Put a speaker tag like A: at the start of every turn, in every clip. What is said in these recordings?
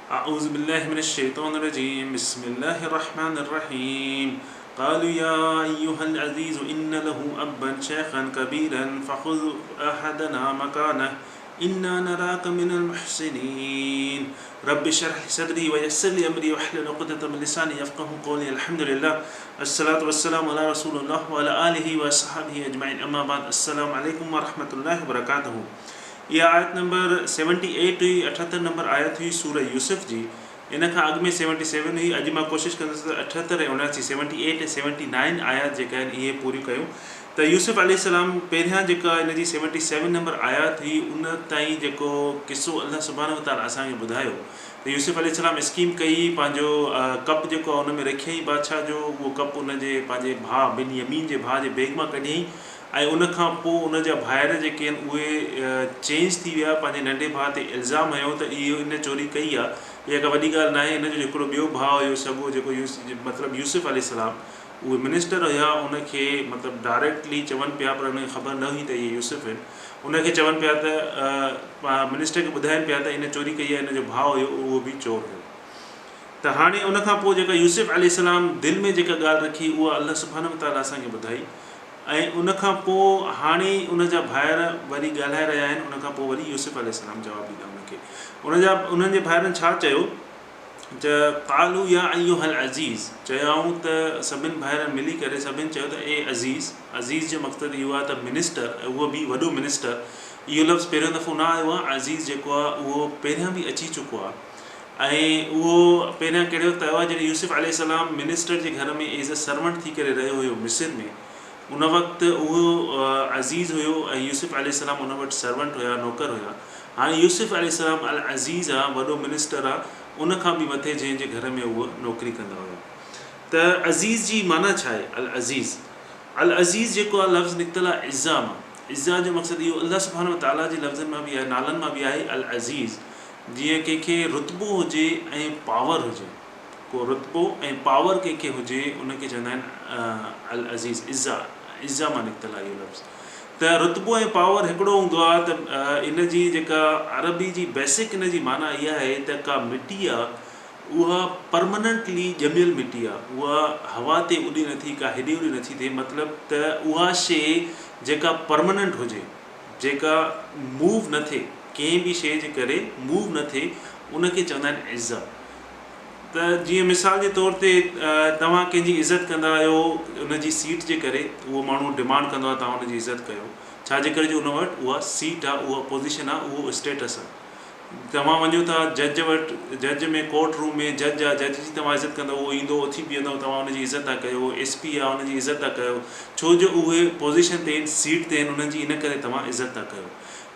A: أعوذ بالله من الشيطان الرجيم بسم الله الرحمن الرحيم قالوا يا أيها العزيز إن له أبا شيخا كبيرا فخذ أحدنا مكانه إنا نراك من المحسنين رب اشرح لي صدري ويسر لي أمري واحلل عقدة من لساني يفقهوا قولي الحمد لله الصلاة والسلام على رسول الله وعلى آله وصحبه أجمعين أما بعد السلام عليكم ورحمة الله وبركاته. यह आयत नंबर 78 हुई 78 नंबर आयत हुई सूरह यूसुफ जी. इन खां अॻु में 77 हुई. अॼु मां कोशिशि कंदुसि त 78 ऐं 79 78 ऐं 79 आयत जेका आहिनि इहे पूरियूं कयूं. त यूसुफ अलैहिस्सलाम पहिरियां जेका इन जी 77 नंबर आयत हुई उन ताईं जेको क़िसो अल्लाह सुब्हानहू व तआला असांखे ॿुधायो त यूसुफ अलैहिस्सलाम स्कीम कई, पंहिंजो कप जेको आहे उन में रखियईं बादशाह जो, उहो कप उनजे पंहिंजे भाउ बिन यमीन जे भाउ जे बैग मां कढियईं ऐं उन खां पोइ उन जा भाइर जेके आहिनि उहे चेंज थी विया. पंहिंजे नंढे भाउ ते इल्ज़ाम हयो त इहो इन चोरी कई आहे. इहा का वॾी ॻाल्हि न आहे. इन जो हिकिड़ो ॿियो भाउ हुयो सॻो जेको मतिलबु यूसुफ अलैहिस्सलाम, उहे मिनिस्टर हुया, उनखे मतिलबु डायरेक्टली चवनि पिया पर उनखे ख़बर न हुई त इहे यूसुफ आहिनि. उनखे चवनि पिया त मिनिस्टर खे ॿुधाइनि पिया त इन चोरी कई आहे. इन जो भाउ हुयो उहो बि चोर हुयो. त हाणे उन खां पोइ जेका यूसुफ अलैहिस्सलाम दिलि में जेका ॻाल्हि रखी उहा अल्लाह सुब्हानहू व तआला असांखे ॿुधाई ऐं उन खां पोइ हाणे उन जा भाइर वरी ॻाल्हाए रहिया आहिनि. उन खां पोइ वरी यूसुफ अलैहिस्सलाम जवाबु ॾींदा उनखे. उन्हनि जे भाइरनि छा चयो त क़ालू या अय्युहल अज़ीज़, चयाऊं त सभिनि भाइरनि मिली करे सभिनि चयो त ए अज़ीज़. अज़ीज़ जो मक़सदु इहो आहे त मिनिस्टर, उहो बि वॾो मिनिस्टर. इहो लफ़्ज़ पहिरियों दफ़ो न आयो आहे. अज़ीज़ जेको आहे उहो पहिरियां बि अची चुको आहे ऐं उहो पहिरियां कहिड़े वक़्तु आयो आहे जॾहिं यूसुफ अलैहिस्सलाम मिनिस्टर जे घर में एज़ अ सर्वेंट थी करे रहियो हुयो मिस्र में. उन वक़्तु उहो अज़ीज़ हुयो ऐं यूसुफ अलैहिस्सलाम उन वटि सर्वेंट हुया, नौकर हुया. हाणे यूसुफ अलैहिस्सलाम अल अज़ीज़ आहे, वॾो मिनिस्टर आहे. उन खां बि मथे जंहिंजे घर में उहो नौकिरी कंदा हुया. त अज़ीज़ जी माना छा आहे? अल अज़ीज़. अल अज़ीज़ जेको आहे लफ़्ज़ निकितल आहे इज़्ज़ा मां. इज़्ज़ा जो मक़सदु इहो अल्लाह सुब्हानहू व तआला जे लफ़्ज़नि मां बि आहे, नालनि मां बि आहे अल अज़ीज़. जीअं कंहिंखे रुतबो हुजे ऐं पावर हुजे, को रुतबो ऐं पावर कंहिंखे हुजे उनखे चवंदा आहिनि अल अज़ीज़. इज़्ज़ा, इज़्ज़ा मां निकितल आहे इहो लफ़्ज़. त रुतबो ऐं पावर हिकिड़ो हूंदो आहे त इन जी जेका अरबी जी बेसिक इन जी माना इहा आहे त का मिटी आहे उहा परमनेंटली ॼमियल मिटी आहे, उहा हवा ते उॾे नथी, का हेॾे होॾे नथी थिए. मतिलबु त उहा शइ जेका परमनेंट हुजे, जेका मूव न थिए, कंहिं बि शइ जे करे मूव न थिए, उनखे चवंदा आहिनि इज़्ज़ा. त जीअं मिसाल जे तौर ते तव्हां कंहिंजी इज़त कंदा आहियो उनजी सीट जे करे, उहो माण्हू डिमांड कंदो आहे तव्हां उनजी इज़त कयो. छाजे करे जो उन वटि उहा सीट आहे, उहा पोज़ीशन आहे, उहो स्टेटस आहे. तव्हां वञो था जज वटि, जज में कोर्ट रूम में जज आहे, जज जी तव्हां इज़त कंदव, उहो ईंदो उथी बीहंदव, तव्हां उनजी इज़त था कयो. SP आहे, उनजी इज़त था कयो, छो जो उहे पोज़ीशन ते आहिनि, सीट ते आहिनि, उन्हनि जी इन करे तव्हां इज़त था कयो.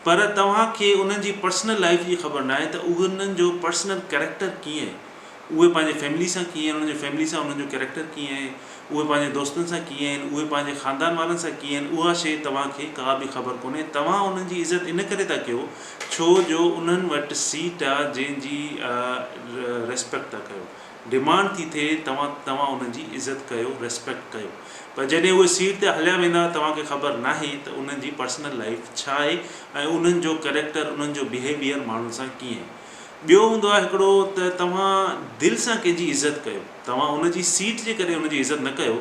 A: पर तव्हांखे उन्हनि जी पर्सनल लाइफ जी ख़बर न आहे त उन्हनि जो पर्सनल कैरेक्टर कीअं आहे, उहे पंहिंजे फैमिली सां कीअं आहिनि, उन्हनि जे फैमिली सां उन्हनि जो कैरेक्टर कीअं आहे, उहे पंहिंजे दोस्तनि सां कीअं आहिनि, उहे पंहिंजे ख़ानदान वारनि सां कीअं आहिनि, उहा शइ तव्हांखे का बि ख़बर कोन्हे. तव्हां उन्हनि जी इज़त इन करे था कयो छो जो उन्हनि वटि सीट आहे जंहिंजी रेस्पेक्ट था कयो. डिमांड थी थिए तव्हां उन्हनि जी इज़त कयो, रेस्पेक्ट कयो. पर जॾहिं उहे सीट ते हलिया वेंदा तव्हांखे ख़बर नाहे त उन्हनि जी पर्सनल लाइफ छा आहे ऐं उन्हनि जो कैरेक्टर, उन्हनि जो बिहेवियर माण्हुनि सां कीअं आहे. ॿियो हूंदो आहे हिकिड़ो त तव्हां दिलि सां कंहिंजी इज़त कयो. तव्हां उनजी सीट जे करे उनजी इज़त न कयो,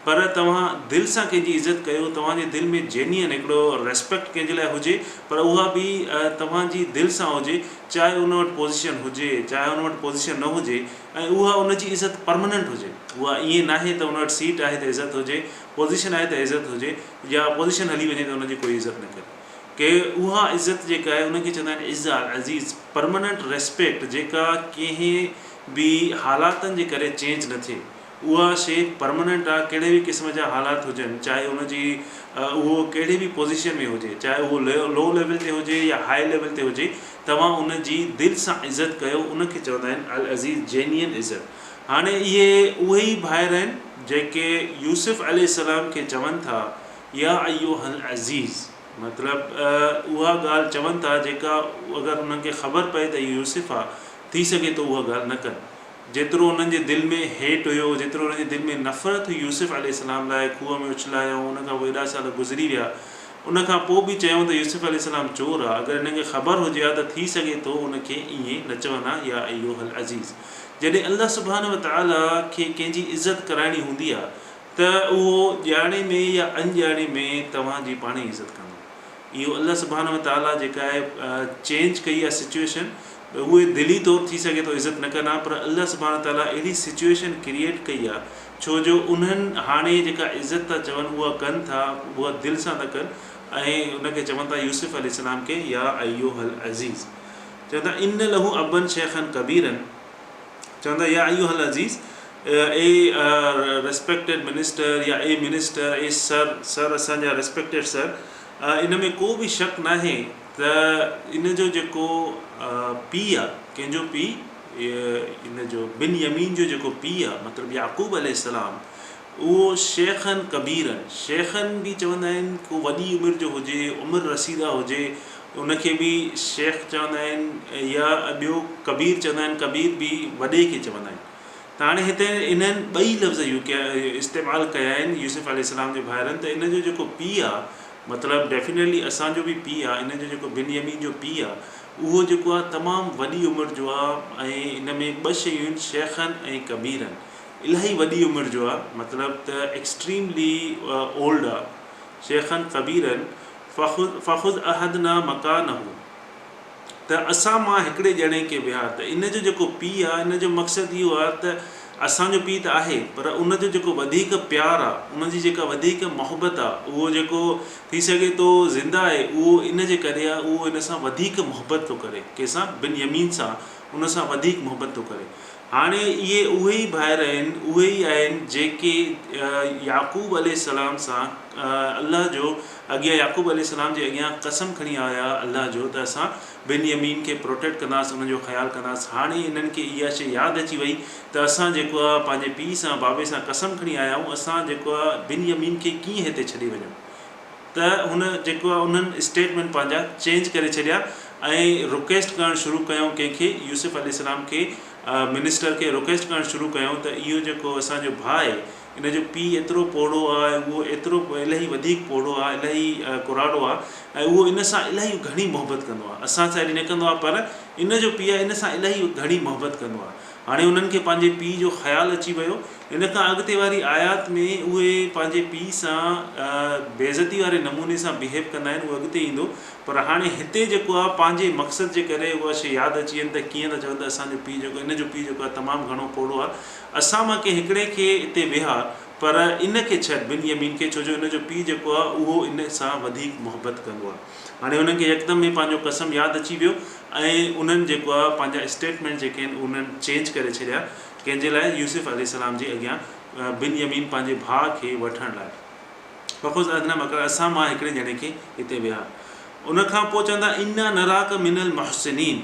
A: पर तव्हां दिलि सां कंहिंजी इज़त कयो. तव्हांजे दिलि में जेन्युइन हिकिड़ो रेस्पेक्ट कंहिंजे लाइ हुजे, पर उहा बि तव्हांजी दिलि सां हुजे, चाहे उन वटि पोज़ीशन हुजे, चाहे उन वटि पोज़ीशन न हुजे, ऐं उहा उनजी इज़त परमनेंट हुजे. उहा ईअं नाहे त उन वटि सीट आहे त इज़त हुजे, पोज़ीशन आहे त इज़त हुजे, या पोज़ीशन हली वञे त उनजी कोई इज़त न करे. के उहा इज़त जेका आहे उनखे चवंदा आहिनि इज़्ज़ा अज़ीज़, परमनेंट रेस्पेक्ट, जेका कंहिं बि हालातनि जे करे चेंज न थिए. उहा शइ परमनेंट आहे. कहिड़े बि क़िस्म जा हालात हुजनि, चाहे उनजी उहो कहिड़े बि पोज़ीशन में हुजे, चाहे उहो लो लेवल ते हुजे या हाई लेवल ते हुजे, तव्हां उनजी दिलि सां इज़त कयो. उनखे चवंदा आहिनि अल अज़ीज़, जेन्युइन इज़त. हाणे इहे उहे ई भाइर आहिनि जेके यूसुफ अलैहिस्सलाम खे चवनि था या अय्युहल अज़ीज़. मतिलबु उहा ॻाल्हि चवनि था जेका अगरि उन्हनि खे ख़बर पए त इहो यूसुफ आहे, थी सघे त उहा ॻाल्हि न कनि. जेतिरो उन्हनि जे दिलि में हेट हुयो, जेतिरो उन्हनि जे दिलि में नफ़रत हुई यूसुफ अलैहिस्सलाम लाइ, खूह में उछलायो, उन खां पोइ एॾा साल गुज़री विया उन खां पोइ बि चयूं त यूसुफ अलैहिस्सलाम चोर आहे, अगरि हिनखे ख़बर हुजे हा त थी सघे थो उनखे ईअं न चवंदा या अय्युहल अज़ीज़। जॾहिं अल्लाह सुब्हानहु व तआला खे कंहिंजी इज़त कराइणी हूंदी आहे त उहो ॼाणे में या अनॼाणे में तव्हांजी पाण ई इज़त कंदो। इहो अल्लाह सुब्हानहु व तआला जेका आहे चेंज कई आहे सिचुएशन, उहे दिली तौरु थी सघे थो इज़त न कंदा, पर अल्लाह सुब्हानहु व तआला अहिड़ी सिचुएशन क्रिएट कई आहे छो जो उन्हनि हाणे जेका इज़त था चवनि उहा कनि था, उहा दिलि सां था कनि ऐं उनखे चवनि था यूसुफ अलैहिस्सलाम खे या अय्युहल अज़ीज़। चवंदा इन लहू अबन शेखन कबीरन, चवंदा या अय्युहल अज़ीज़, ए रेस्पेक्टेड मिनिस्टर या ए मिनिस्टर, ए सर असांजा रेस्पेक्टेड सर, इन में को बि शक न आहे त इन जो जेको पीउ आहे, कंहिंजो पीउ, इन जो बिन यमीन जो जेको पीउ आहे मतिलबु याक़ूब अलैहिस्सलाम, उहो शेखन कबीरन, शेखन बि चवंदा आहिनि को वॾी उमिरि जो हुजे, उमिरि रसीदा हुजे, उनखे बि शेख चवंदा आहिनि, या ॿियो कबीर चवंदा आहिनि, कबीर बि वॾे खे चवंदा आहिनि। त हाणे हिते इन्हनि ॿई लफ़्ज़ इस्तेमालु कया आहिनि यूसुफ अलैहिस्सलाम जे भाइरनि, त इन जो जेको पीउ आहे मतिलबु डेफिनेटली असांजो बि पीउ आहे, इन जो जेको बिन यमीन जो पीउ आहे उहो जेको आहे तमामु वॾी उमिरि जो आहे, ऐं इन में ॿ शयूं आहिनि शेखन ऐं कबीरन, इलाही वॾी उमिरि जो आहे, मतिलबु त एक्सट्रीमली ओल्ड आहे। शेखन कबीरन फ़ख़ुद अहदना मकानहू, त असां मां हिकिड़े ॼणे खे विहा, त इन जो जेको पीउ आहे इन जो मक़सदु इहो आहे त असांजो पीउ त आहे पर उनजो जेको वधीक प्यारु आहे, उनजी जेका वधीक मोहबत आहे, उहो जेको थी सघे थो ज़िंदा आहे, उहो इन जे करे आहे, उहो इन सां वधीक मोहबत थो करे, कंहिंसां बिन यमीन सां, उन सां वधीक मोहबत थो करे। हाणे इहे उहे ई भाइर आहिनि, उहे ई आहिनि जेके याक़ूब अलैहिस्सलाम सां अल्लाह जो अॻियां, याक़ूब अलैहिस्सलाम जे अॻियां कसम खणी आया अल्लाह जो त असां बिन यमीन खे प्रोटेक्ट कंदासीं, उनजो ख़्यालु कंदासीं। हाणे इन्हनि खे इहा शइ यादि अची वई त असां जेको आहे पंहिंजे पीउ सां, बाबे सां कसम खणी आया आहियूं, असां जेको आहे बिन यमीन खे कीअं हिते छॾे वञूं, त हुन जेको आहे उन्हनि स्टेटमेंट पंहिंजा चेंज करे छॾिया ऐं रिक्वेस्ट करणु शुरू कयूं कंहिंखे, यूसुफ अलैहिस्सलाम खे, मिनिस्टर खे रिक्वेस्ट करणु शुरू कयूं त इहो जेको असांजो भाउ आहे, इन जो पीउ एतिरो पोड़ो आहे, उहो एतिरो इलाही वधीक पोड़ो आहे, इलाही कुराड़ो आहे, ऐं उहो इन सां इलाही घणी मोहबत कंदो आहे, असां सां एॾी न कंदो आहे, पर इन जो पीउ आहे इन सां इलाही घणी मोहबत कंदो आहे। हाणे उन्हनि खे पंहिंजे पीउ जो ख़्यालु अची वियो। इन खां अॻिते वारी आयात में उहे पंहिंजे पीउ सां बेइज़ती वारे नमूने सां बिहेव कंदा आहिनि, उहो अॻिते ईंदो, पर हाणे हिते जेको आहे पंहिंजे मक़सद जे करे उहा शइ यादि अची वञे त कीअं था चवनि त असांजो पीउ जेको, इन जो पीउ जेको आहे तमामु घणो पोड़ो आहे, असां मां कंहिं हिकिड़े खे हिते वेहा, पर इन खे छॾ बिन यमीन खे, छो जो इन जो पीउ जेको आहे उहो इन सां वधीक मोहबत कंदो आहे। हाणे उन्हनि खे यकदमि में पंहिंजो कसम यादि अची वियो ऐं उन्हनि जेको आहे पंहिंजा स्टेटमेंट जेके आहिनि उन्हनि चेंज करे छॾिया, कंहिंजे लाइ, यूसुफ अलैहिस्सलाम जे अॻियां बिन यमीन पंहिंजे भाउ खे वठण लाइ। फ़ख़ुद अदना मकर, असां मां हिकिड़े ॼणे खे हिते विहा। उनखां पोइ चवंदा इन्ना नराक मिनल मुहसिनीन,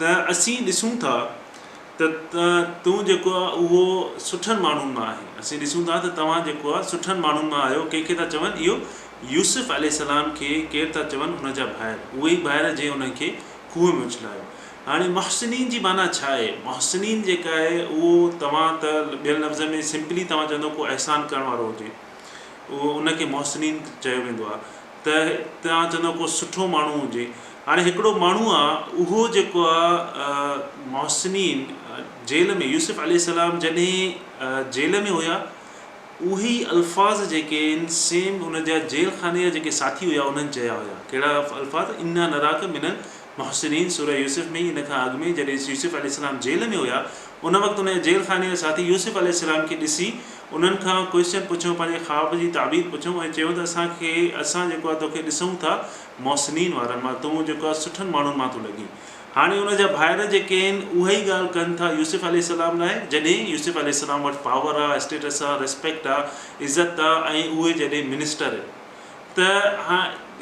A: त असीं ॾिसूं था त तूं जेको आहे उहो सुठनि माण्हुनि मां आहे, असीं ॾिसूं था त तव्हां जेको आहे सुठनि माण्हुनि मां आहियो। कंहिंखे था चवनि, इहो यूसुफ अलैहिस्सलाम खे केरु था चवनि, हुनजा भाइर, उहे ई भाइर जंहिं उनखे खूह में उछलायो। हाणे मुहसिनीन जी माना छा आहे? मुहसिनीन जेका आहे उहो तव्हां त ॿियनि लफ़्ज़ में सिंपली तव्हां चवंदो को अहसान करण वारो हुजे, उहो उनखे मुहसिनीन चयो वेंदो आहे। त तव्हां चवंदो को सुठो माण्हू हुजे। हाणे हिकिड़ो माण्हू आहे, उहो जेको आहे मुहसिनीन जेल में, यूसुफ अलैहिस्सलाम जॾहिं जेल में हुया, उहे ई अल्फाज़ जेके आहिनि सेम उनजा जेल खाने जा जेके साथी हुया उन्हनि चया हुया। कहिड़ा अल्फाज़? इन्ना नराक मिनल मुहसिनीन। सूरह यूसुफ में इन खां अॻु में जॾहिं यूसुफ अलैहिस्सलाम जेल में हुया, उन वक़्तु उन जेल खाने जा साथी यूसुफ अलैहिस्सलाम खे ॾिसी उन्हनि खां क्वेश्चन पुछूं, पंहिंजे ख़्वाब जी ताबीर पुछूं ऐं चयूं त असां जेको आहे तोखे ॾिसूं था मुहसिनीन वारनि मां, तूं जेको आहे सुठनि माण्हुनि मां थो लॻी। हाणे उनजा भाइर जेके आहिनि उहा ई ॻाल्हि कनि था यूसुफ अलैहिस्सलाम लाइ, जॾहिं यूसुफ अलैहिस्सलाम वटि पावर आहे, स्टेटस आहे, रिस्पेक्ट आहे, इज़त आहे, ऐं उहे जॾहिं मिनिस्टर आहिनि। त हा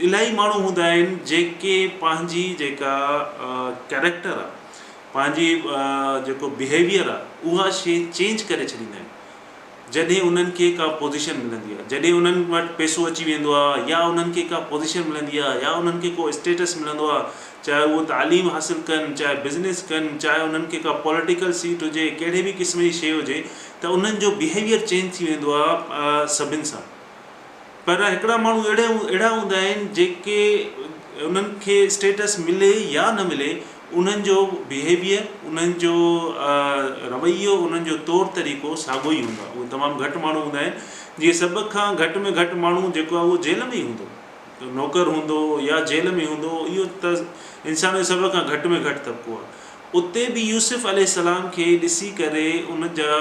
A: इलाही माण्हू हूंदा आहिनि जेके पंहिंजी जेका कैरेक्टर आहे, पंहिंजी जेको बिहेवियर आहे, उहा शइ चेंज करे छॾींदा आहिनि जॾहिं उन्हनि खे का पोज़ीशन मिलंदी आहे, जॾहिं उन्हनि वटि पैसो अची वेंदो आहे, या उन्हनि खे का पोज़ीशन मिलंदी आहे, या उन्हनि खे को स्टेटस मिलंदो आहे, चाहे उहो तालीम हासिलु कनि, चाहे बिज़नेस कनि, चाहे उन्हनि खे का पॉलिटिकल सीट हुजे, कहिड़े बि क़िस्म जी शइ हुजे, त उन्हनि जो बिहेवियर चेंज थी वेंदो आहे सभिनि सां। पर हिकिड़ा माण्हू अहिड़ा हूंदा आहिनि जेके उन्हनि खे स्टेटस मिले या न मिले, उन्हनि जो बिहेवियर, उन्हनि जो रवैयो, उन्हनि जो तौरु तरीक़ो साॻियो ई हूंदो आहे। उहे तमामु घटि माण्हू हूंदा आहिनि, जीअं सभ खां घटि में घटि माण्हू जेको आहे उहो जेल में ई हूंदो, नौकर हूंदो या जेल में हूंदो, इहो त इंसान जो सभ खां घटि में घटि तबिको आहे। उते बि यूसुफ अलैहिस्सलाम खे ॾिसी करे उन जा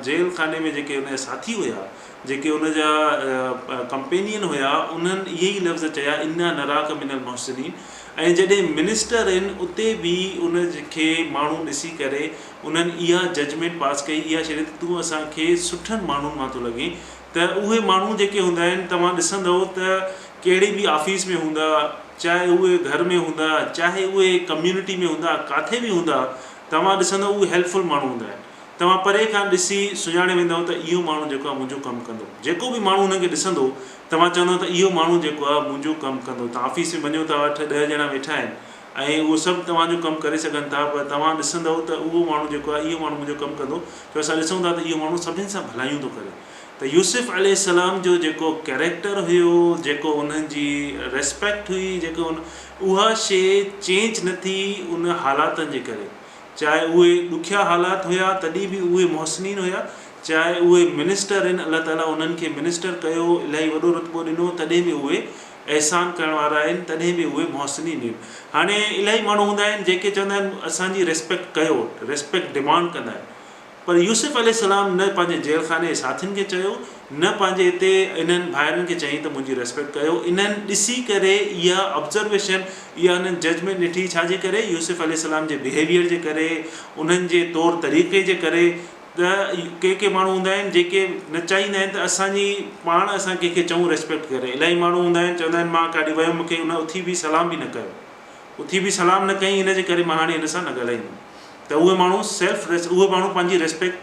A: जेल खाने में जेके उन जा साथी हुया, जेके उन जा कंपेनियन हुया, उन्हनि इहे ई लफ़्ज़ चया, इन्ना नराक मिनल मुहसिनीन। ऐं जॾहिं मिनिस्टर आहिनि उते बि उन खे माण्हू ॾिसी करे उन्हनि इहा जजमेंट पास कई, इहा शइ तूं असांखे सुठनि माण्हुनि मां थो लॻे। त उहे माण्हू जेके हूंदा आहिनि, तव्हां ॾिसंदव त कहिड़ी बि ऑफिस में हूंदा, चाहे उहे घर में हूंदा, चाहे उहे कम्यूनिटी में हूंदा, किथे बि हूंदा, तव्हां ॾिसंदव उहे हेल्पफुल माण्हू हूंदा आहिनि। तव्हां परे खां ॾिसी सुञाणे वेंदव त इहो माण्हू जेको आहे मुंहिंजो कमु कंदो। जेको बि माण्हू हुनखे ॾिसंदो, तव्हां चवंदव त इहो माण्हू जेको आहे मुंहिंजो कमु कंदो। तव्हां ऑफिस में वञो था, 8-10 ॼणा वेठा आहिनि ऐं उहो सभु तव्हांजो कमु करे सघनि था, पर तव्हां ॾिसंदव त उहो माण्हू जेको आहे, इहो माण्हू मुंहिंजो कमु कंदो, छो असां ॾिसूं था त इहो माण्हू सभिनी सां भलायूं थो करे। त यूसुफ अलैहिस्सलाम जो जेको कैरेक्टर हुयो, जेको उन्हनि जी रिस्पेक्ट हुई, जेको उहा शइ चेंज न थी उन हालातनि जे करे। चाहे उहे ॾुखिया हालात हुया तॾहिं बि उहे मुहसिनीन हुया, चाहे उहे मिनिस्टर आहिनि, अलाह ताला उन्हनि खे मिनिस्टर कयो, इलाही वॾो रुतबो ॾिनो, तॾहिं बि उहे अहसान करण वारा आहिनि, तॾहिं बि उहे मुहसिनीन आहिनि। हाणे इलाही माण्हू हूंदा आहिनि जेके चवंदा आहिनि असांजी रिस्पेक्ट कयो, रिस्पेक्ट डिमांड कंदा आहिनि। पर यूसुफ अलैहिस्सलाम न पंहिंजे जेल खाने जे साथियुनि खे चयो, न पंहिंजे हिते इन्हनि भाइरनि खे चई त मुंहिंजी रिस्पेक्ट कयो। इन्हनि ॾिसी करे इहा ऑब्ज़र्वेशन, इहा इन्हनि जजमेंट ॾिठी, छाजे करे? यूसुफ अलैहिस्सलाम जे बिहेवियर जे करे, उन्हनि जे तौरु तरीक़े जे करे। त के माण्हू हूंदा आहिनि जेके न चाहींदा आहिनि त असांजी पाण असां कंहिंखे चऊं रिस्पेक्ट करे। इलाही माण्हू हूंदा आहिनि चवंदा आहिनि मां काॾे वियुमि, मूंखे उन उथी बि सलाम बि न कयो, उथी बि सलाम न कई, इन जे करे मां हाणे हिन सां न ॻाल्हाईंदुमि। त उहे माण्हू उहे माण्हू पंहिंजी रिस्पेक्ट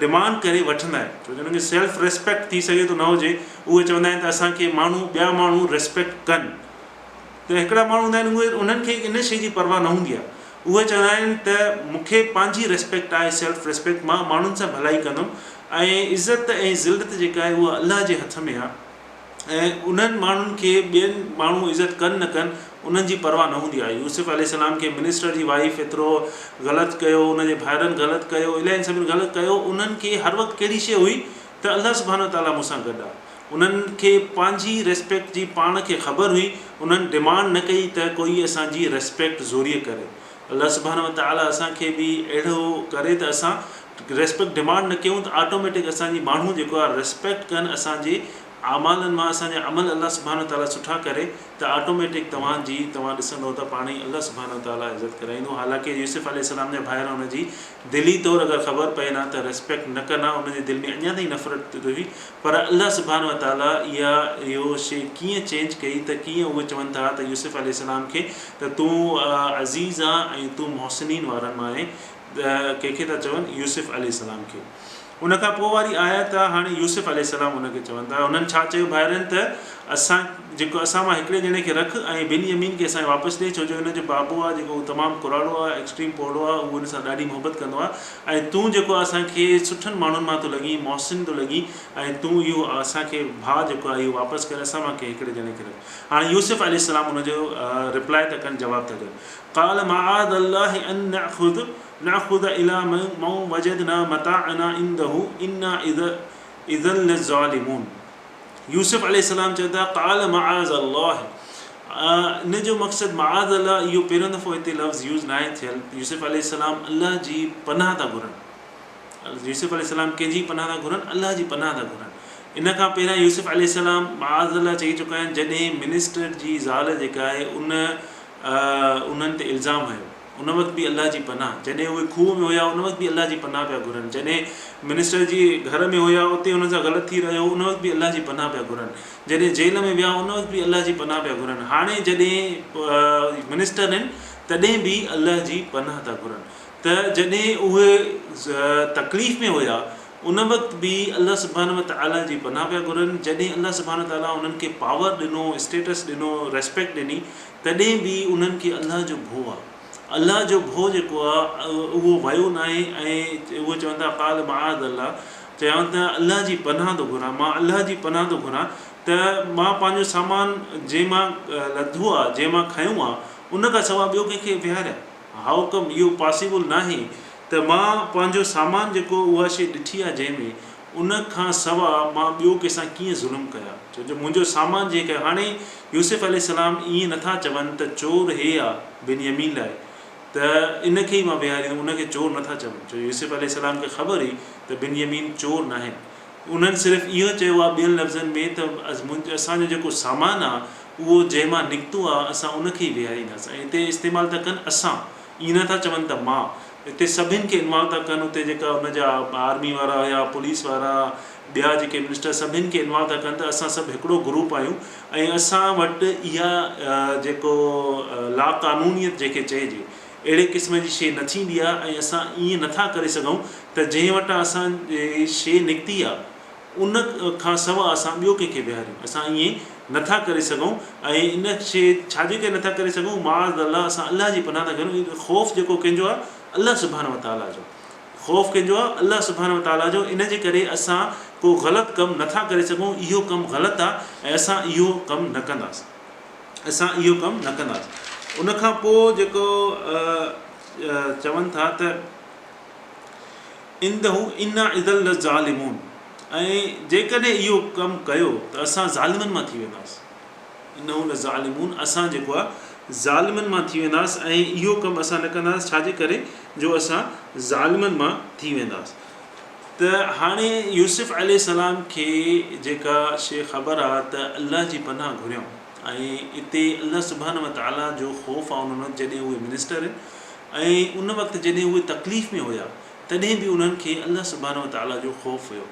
A: डिमांड करे वठंदा आहिनि, छो जो हुनखे सेल्फ रिस्पेक्ट थी सघे थो न हुजे। उहे चवंदा आहिनि त असांखे माण्हू, ॿिया माण्हू रिस्पेक्ट कनि। त हिकिड़ा माण्हू हूंदा आहिनि, उहे उन्हनि खे इन शइ जी परवाह न हूंदी आहे। उहे चवंदा आहिनि त मूंखे पंहिंजी रिस्पेक्ट आहे, सेल्फ रिस्पेक्ट, मां माण्हुनि सां भलाई कंदुमि। ऐं इज़त ऐं ज़िल्लत जेका आहे उहा अलाह जे हथ में आहे, ऐं उन्हनि माण्हुनि खे ॿियनि माण्हू इज़त कनि न कनि, उन्हनि जी परवाह न हूंदी आहे। यूसुफ अलैहिस्सलाम खे मिनिस्टर जी वाइफ एतिरो ग़लति कयो, उनजे भाइरनि ग़लति कयो, इलाही सभिनि ग़लति कयो। उन्हनि खे हर वक़्तु कहिड़ी शइ हुई त अलाह सुब्हानो ताला मूंसां गॾु आहे। उन्हनि खे पंहिंजी रिस्पेक्ट जी पाण खे ख़बर हुई। उन्हनि डिमांड न कई त कोई असांजी रिस्पेक्ट ज़ोरीअ करे। अलाह सुब्हानो ताला असांखे बि अहिड़ो करे त असां रिस्पेक्ट डिमांड न कयूं, त ऑटोमेटिक असांजी माण्हू जेको आहे रिस्पेक्ट कनि असांजे आमालनि मां, असांजा अमल अलाह सुब्हानो ताला सुठा करे, त ऑटोमेटिक तव्हां ॾिसंदव त पाण ई अलाह सुब्हानो ताला इज़त कराईंदो। हालांकि यूसुफ अलैहिस्सलाम जा भाइर हुनजी दिली तौरु अगरि ख़बर पए न त रिस्पेक्ट न कंदा, उनजे दिलि में अञा ताईं नफ़रत हुई। पर अलाह सुब्हानो ताला इहो शइ कीअं चेंज कई, त कीअं उहे चवनि था त यूसुफ अलैहिस्सलाम खे त तूं अज़ीज़ आहे ऐं तूं मुहसिनीन वारनि मां आहे। कंहिंखे था चवनि? यूसुफ अलैहिस्सलाम खे। उनखां पोइ वारी आयत आहे, हाणे यूसुफ अलैहिस्सलाम उनखे चवनि था, उन्हनि छा चयो भाइरनि त असां मां हिकिड़े ॼणे खे रख ऐं ॿिनि यमीन खे असांखे वापसि ॾे, छो जो हिनजो बाबू आहे जेको तमामु कुराड़ो आहे, एक्सट्रीम पोड़ो आहे, उहो हुन सां ॾाढी मोहबत कंदो आहे। ऐं तूं जेको आहे असांखे सुठनि माण्हुनि मां थो लॻी, मोहसिन थो लॻी, ऐं तूं इहो असांखे भाउ जेको आहे इहो वापसि करे असां मां हिकिड़े ॼणे खे रख। हाणे यूसुफ अलैहिस्सलाम हुनजो रिप्लाई था कनि, जवाबु था ॾियनि। क़ाल मआज़ अल्लाह अन नअख़ुज़ इला मौ वजदना मताअना इंदहु इन्ना इज़न लज़ालिमून। यूसुफ अलैहिस्सलाम चवंदा था क़ाल मआज़ अल्लाह, इन जो मक़सदु मआज़ अल्लाह इहो पहिरियों दफ़ो हिते लफ़्ज़ यूज़ न आहे थियल। यूसुफ अलैहिस्सलाम अल्लाह जी पनाह था घुरनि। यूसुफ अलैहिस्सलाम कंहिंजी पनाह था घुरनि? अल्लाह जी पनाह था घुरनि। इन खां पहिरियां यूसुफ अलैहिस्सलाम मआज़ अल्लाह चई चुका आहिनि, जॾहिं मिनिस्टर जी ज़ाल जेका आहे उन्हनि ते इल्ज़ाम हुयो, उन वक़्तु बि अल्लाह जी पनाह। जॾहिं उहे खूह में हुया उन वक़्तु बि अल्लाह जी पनाह पिया घुरनि। जॾहिं मिनिस्टर जी घर में हुया उते हुन सां ग़लति थी रहियो, उन वक़्तु बि अल्लाह जी पनाह पिया घुरनि। जॾहिं जेल में विया उन वक़्तु बि अल्लाह जी पनाह पिया घुरनि। हाणे जॾहिं मिनिस्टर आहिनि तॾहिं बि अल्लाह जी पनाह था घुरनि। त जॾहिं उहे तकलीफ़ में हुया उन वक़्तु बि अल्लाह सुब्हानो ताला जी पनाह पिया घुरनि। जॾहिं अल्लाह सुब्हानो ताला उन्हनि खे पावर ॾिनो, स्टेटस ॾिनो, रिस्पेक्ट ॾिनी, तॾहिं बि उन्हनि खे अल्लाह जो भउ आहे। अल्लाह जो भउ जेको आहे उहो वियो न आहे। ऐं उहे चवनि था क़ाल मआज़ अल्लाह, चवनि था अल्लाह जी पनाह थो घुरां, मां अल्लाह जी पनाह थो घुरां त मां पंहिंजो सामान जंहिं मां लधो आहे, जंहिं मां खयो आहे, उन खां सवाइ ॿियो कंहिंखे विहारियां? How come? इहो पॉसिबल न आहे त मां पंहिंजो सामान जेको उहा शइ ॾिठी आहे जंहिंमें, उन खां सवाइ मां ॿियो कंहिंसां कीअं ज़ुल्म कयां? छो जो मुंहिंजो सामान जेके हाणे यूसुफ अलैहिस्सलाम ईअं नथा चवनि त चोर हे आहे बिन्यामीन लाइ त इन खे ई मां विहारींदुमि, उनखे चोर नथा चवनि। छो यूसुफ अलैहिस्सलाम खे ख़बर हुई त बिन्यामीन चोर न आहिनि। उन्हनि सिर्फ़ु इहो चयो आहे ॿियनि लफ़्ज़नि में त असांजो जेको सामान आहे उहो जंहिं मां निकितो आहे असां उनखे ई विहारींदासीं। ऐं हिते इस्तेमालु था कनि असां, ईअं नथा चवनि त मां। हिते सभिनि खे इन्वॉल्व था कनि, हुते जेका उनजा आर्मी वारा हुया, पुलिस वारा, ॿिया जेके मिनिस्टर, सभिनि खे इन्वॉल्व था कनि त असां सभु हिकिड़ो ग्रुप आहियूं ऐं असां वटि इहा जेको लाक़ानूनियत जंहिंखे चइजे, अहिड़े क़िस्म जी शइ न थींदी आहे। ऐं असां ईअं नथा करे सघूं त जंहिं वटां असांजी शइ निकिती आहे उन खां सवाइ असां ॿियो कंहिंखे विहारियूं। असां ईअं नथा करे सघूं। ऐं इन शइ छाजे करे नथा करे सघूं? माज़ अल्लाह, असां अलाह जी पनाह था कयूं। ख़ौफ़ जेको कंहिंजो आहे अल्लाह सुब्हानहू व तआला जो, ख़ौफ़ कंहिंजो आहे अल्लाह सुब्हानहू व तआला जो। इन जे करे असां को ग़लति कमु नथा करे सघूं। इहो कमु ग़लति आहे ऐं असां इहो कमु न कंदासीं, असां इहो कमु न कंदासीं। उन खां पोइ जेको चवनि था त इंदहू इन्ना इदल ज़ालिमून, ऐं जेकॾहिं इहो कमु कयो त असां ज़ालिमनि मां थी वेंदासीं। इन्नहू ल ज़ालिमून, असां जेको आहे ज़ालिमनि मां थी वेंदासीं ऐं इहो कमु असां न कंदासीं। छाजे करे? जो असां ज़ालिमनि मां थी वेंदासीं। त हाणे यूसुफ अलैहिस्सलाम खे जेका शइ ख़बर आहे त अल्लाह जी पनाह घुरियऊं ऐं हिते अल्लाह सुब्हानहू व तआला जो ख़ौफ़ आहे उन्हनि वटि। जॾहिं उहे मिनिस्टर आहिनि ऐं उन वक़्तु जॾहिं उहे तकलीफ़ में हुया तॾहिं बि उन्हनि खे अल्लाह सुब्हानहू व तआला जो ख़ौफ़ हुयो।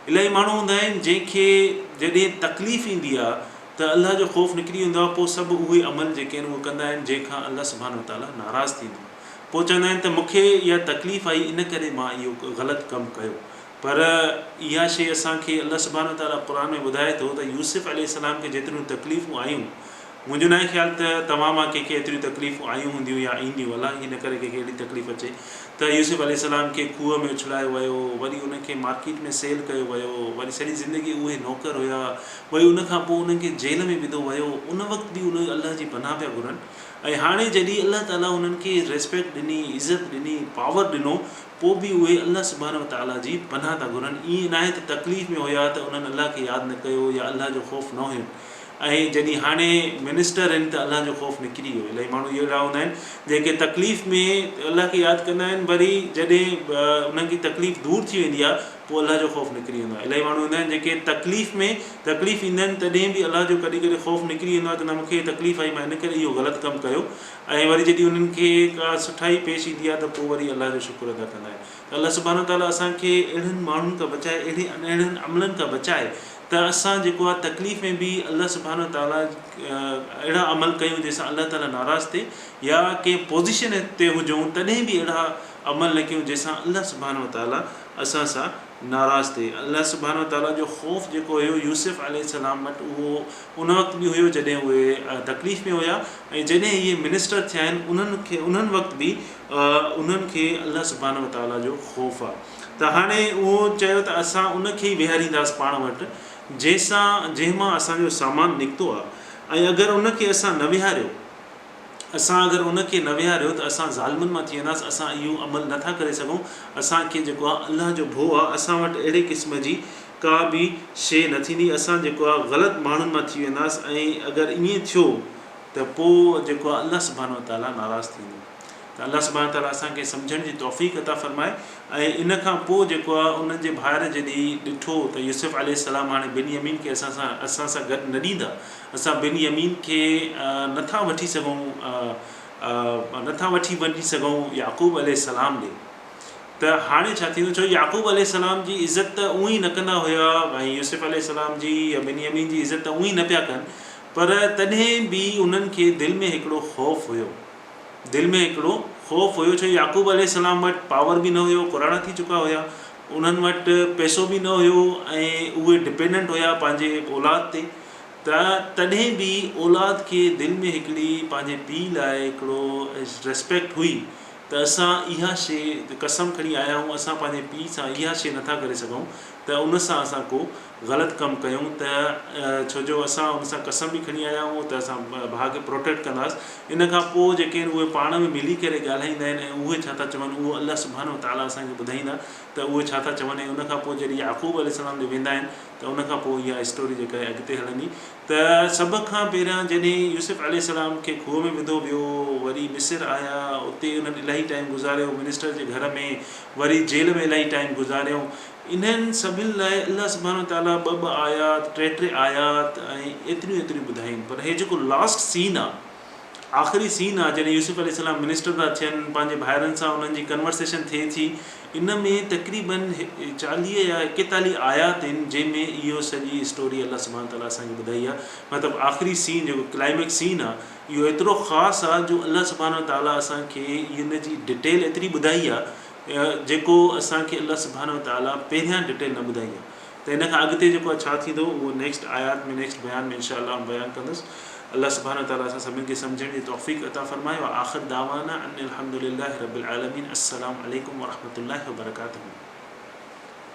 A: इलाही माण्हू हूंदा आहिनि जंहिंखे जॾहिं तकलीफ़ ईंदी आहे त अल्लाह जो ख़ौफ़ निकिरी वेंदो आहे, पोइ सभु उहे अमल जेके आहिनि उहे कंदा आहिनि जंहिंखां अल्लाह सुब्हानहू व तआला नाराज़ थींदो। पोइ चवंदा आहिनि त मूंखे इहा तकलीफ़ आई, इन करे मां इहो ग़लति कमु कयो। पर इहा शइ असांखे अल्लाह सुब्हानहू व तआला क़ुर में ॿुधाए थो त यूसुफ अलैहिस्सलाम खे जेतिरियूं तकलीफ़ूं आयूं, मुंहिंजो न आहे ख़्यालु त तव्हां मां कंहिंखे एतिरियूं तकलीफ़ूं आयूं हूंदियूं या ईंदियूं, अलाह हिन करे कंहिंखे अहिड़ी तकलीफ़ अचे त यूसुफ अलैहिस्सलाम खे खूह में उछलायो वियो, वरी उनखे मार्केट में सेल कयो वियो, वरी सॼी ज़िंदगी उहे नौकर हुया, वरी उन खां पोइ उन्हनि खे जेल में विधो वियो। उन वक़्तु बि उन अल्लाह जी पनाह पिया घुरनि। ऐं हाणे जॾहिं अल्लाह ताला उन्हनि खे रिस्पेक्ट ॾिनी, इज़त ॾिनी, पावर ॾिनो, पोइ बि उहे अल्लाह सुब्हानहू व तआला जी पनाह था घुरनि। ईअं न आहे त तकलीफ़ में हुया त उन्हनि अल्लाह खे यादि न कयो या अल्लाह जो ख़ौफ़ न हुयो। ऐं जॾहिं हाणे मिनिस्टर आहिनि त अल्लाह जो ख़ौफ़ निकिरी वियो। इलाही माण्हू इहे अहिड़ा हूंदा आहिनि जेके तकलीफ़ में अल्लाह खे यादि कंदा आहिनि, वरी जॾहिं उन्हनि जी तकलीफ़ दूरि थी वेंदी आहे पोइ अल्लाह जो ख़ौफ़ निकिरी वेंदो आहे। इलाही माण्हू हूंदा आहिनि जेके तकलीफ़ ईंदा आहिनि तॾहिं बि अल्लाह जो कॾहिं कॾहिं ख़ौफ़ निकिरी वेंदो आहे त न मूंखे तकलीफ़ आई, मां इन करे इहो ग़लति कमु कयो। ऐं वरी जॾहिं उन्हनि खे का सुठाई पेश ईंदी आहे त पोइ वरी अल्लाह जो शुक्र अदा कंदा आहिनि। त अल्लाह सुब्हानहू व तआला असांखे अहिड़नि माण्हुनि खां बचाए, अहिड़नि अमलनि खां बचाए त असां जेको आहे तकलीफ़ में बि अल्लाह सुब्हानहू व तआला अहिड़ा अमल कयूं जंहिंसां अल्लाह ताला नाराज़ थिए, या कंहिं पोज़ीशन ते हुजूं तॾहिं बि अहिड़ा अमल न कयूं जंहिंसां अल्लाह सुब्हानहू व तआला असां सां नाराज़ थिए। अल्लाह सुब्हानहू व तआला जो ख़ौफ़ जेको हुयो यूसुफ अलैहिस्सलाम वटि, उहो उन वक़्तु बि हुयो जॾहिं उहे तकलीफ़ में हुया। ऐं जॾहिं इहे मिनिस्टर थिया आहिनि उन्हनि वक़्तु बि उन्हनि खे अल्लाह सुब्हानहू व तआला जो ख़ौफ़ आहे। त हाणे उहो चयो त असां उनखे ई विहारींदासीं पाण वटि जंहिं मां असांजो सामान निकितो आहे। ऐं अगरि उनखे असां न विहारियो, अगरि उनखे न विहारियो त असां ज़ालिमनि मां थी वेंदासीं। असां इहो अमल नथा करे सघूं। असांखे जेको आहे अल्लाह जो भउ आहे, असां वटि अहिड़े क़िस्म जी का बि शइ न थींदी। असां जेको आहे ग़लति माण्हुनि मां थी वेंदासीं। ऐं अगरि ईअं थियो त पोइ जेको आहे अल्लाह सुब्हानहू व तआला नाराज़ थींदो। त अल्लाह सुब्हानहू व तआला असांखे सम्झण जी तौफ़ीक़ अता फ़रमाए। ऐं इन खां पोइ जेको आहे उन्हनि जे भाउर जॾहिं ॾिठो त यूसुफ अलैहिस्सलाम हाणे बिन्यामीन खे असां सां गॾु न ॾींदा, असां बिन्यामीन खे नथा वठी वञी सघूं याक़ूब अलैहिस्सलाम ॾे, त हाणे छा थींदो? छो याक़ूब अलैहिस्सलाम जी इज़त त उअं ई न कंदा हुया, ऐं यूसुफ अलैहिस्सलाम जी या बिन्यामीन जी इज़त त उअं ई न पिया कनि, पर तॾहिं बि उन्हनि खे दिलि में हिकिड़ो ख़ौफ़ हुयो, छो याक़ूब अलैहिस्सलाम वटि पावर बि न हुयो, पुराणा थी चुका हुया, उन्हनि वटि पैसो बि न हुयो ऐं उहे डिपेंडेंट हुया पंहिंजे औलाद ते। तॾहिं बि औलाद खे दिलि में हिकिड़ी पंहिंजे पीउ लाइ हिकिड़ो रिस्पेक्ट हुई त असां इहा शइ कसम खणी आया आहियूं, असां पंहिंजे पीउ सां इहा शइ नथा करे सघूं त उन सां असां को ग़लति कमु कयूं त छो जो असां उन सां कसम बि खणी आया आहियूं त असां भाउ खे प्रोटेक्ट कंदासीं। इन खां पोइ जेके आहिनि उहे पाण में मिली करे ॻाल्हाईंदा आहिनि ऐं उहे छा था चवनि उहो अलाह सुब्हानो ताला असांखे ॿुधाईंदा त उहे छा था चवनि। ऐं उन खां पोइ जॾहिं याक़ूब अलैहिस्सलाम ॾे वेंदा आहिनि त उन खां पोइ इहा स्टोरी जेका आहे अॻिते हलंदी। त सभ खां पहिरियां जॾहिं यूसुफ अलैहिस्सलाम खे खूह में विधो वियो, वरी मिस्र आया, उते उन्हनि इलाही टाइम गुज़ारियो मिनिस्टर जे घर में, वरी जेल में इलाही टाइम गुज़ारियो। इन्हनि सभिनि लाइ अलाह सुब्हानो ताला ॿ आयात टे आयात ऐं एतिरियूं ॿुधाइनि। पर हे जेको लास्ट सीन आहे, आख़िरी सीन आहे जॾहिं यूसुफ अलैहिस्सलाम मिनिस्टर था थियनि, पंहिंजे भाइरनि सां उन्हनि जी कन्वर्सेशन थिए थी, इन में तक़रीबन 40 या 41 आयात आहिनि जंहिंमें इहो सॼी स्टोरी अलाह सुब्हानो ताला असांखे ॿुधाई आहे। मतिलबु आख़िरी सीन जेको क्लाइमेक्स सीन आहे इहो एतिरो ख़ासि आहे जो अलाह सुब्हानो ताला असांखे इन जी डिटेल एतिरी ॿुधाई आहे जेको असांखे अलाह सुब्हानो ताला पहिरियां डिटेल न ॿुधाई आहे। त इन खां अॻिते जेको छा थींदो उहो नेक्स्ट आयात में नेक्स्ट बयान में इंशा अल्लाह बयानु कंदुसि। अल्लाह सुब्हानो ताला असां सभिनि खे सम्झण जी तौफ़ीक़ अता फ़रमाए। आख़िर दावाना अनिल हम्दुलिल्लाहि रब्बिल आलमीन। अस्सलामु अलैकुम व रहमतुल्लाहि व बरकातुहू।